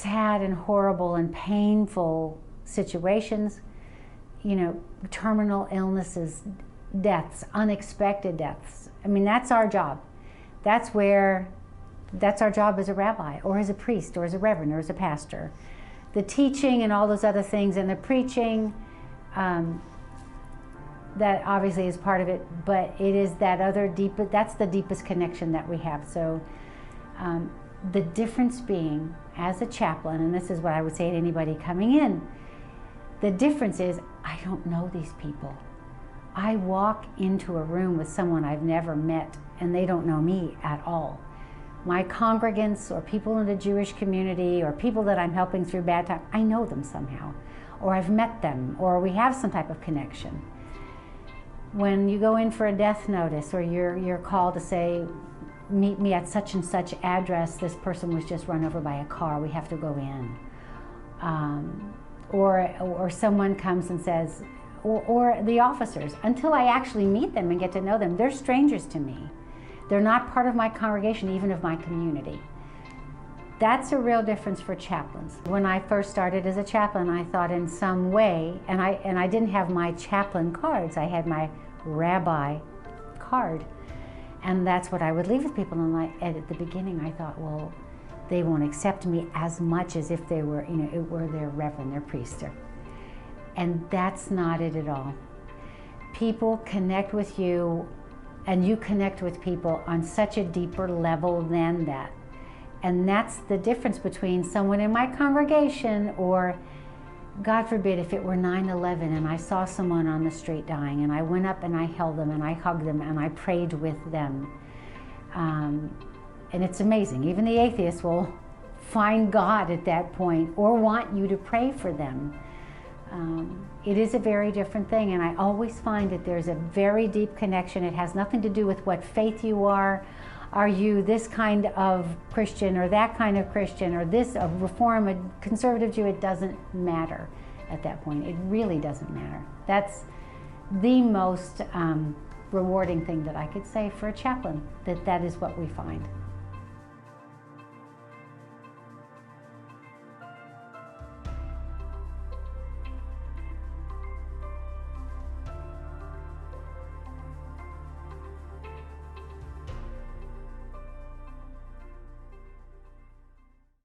sad and horrible and painful situations, you know, terminal illnesses, deaths, unexpected deaths. I mean, that's our job. That's our job as a rabbi, or as a priest, or as a reverend, or as a pastor. The teaching and all those other things, and the preaching, that obviously is part of it, but it is that other that's the deepest connection that we have. So the difference being, as a chaplain, and this is what I would say to anybody coming in, the difference is, I don't know these people. I walk into a room with someone I've never met, and they don't know me at all. My congregants, or people in the Jewish community, or people that I'm helping through bad times, I know them somehow, or I've met them, or we have some type of connection. When you go in for a death notice, or you're called to say, meet me at such and such address, this person was just run over by a car, we have to go in. Or someone comes and says, or the officers, until I actually meet them and get to know them, they're strangers to me. They're not part of my congregation, even of my community. That's a real difference for chaplains. When I first started as a chaplain, I thought in some way, and I didn't have my chaplain cards, I had my rabbi card. And that's what I would leave with people. And at the beginning, I thought, well, they won't accept me as much as if they were, you know, it were their reverend, their priest. And that's not it at all. People connect with you, and you connect with people on such a deeper level than that. And that's the difference between someone in my congregation, or, God forbid, if it were 9/11 and I saw someone on the street dying, and I went up and I held them and I hugged them and I prayed with them. And it's amazing. Even the atheists will find God at that point, or want you to pray for them. It is a very different thing, and I always find that there's a very deep connection. It has nothing to do with what faith you are. Are you this kind of Christian, or that kind of Christian, or this, a Reform, a conservative Jew? It doesn't matter at that point. It really doesn't matter. That's the most rewarding thing that I could say for a chaplain, that is what we find.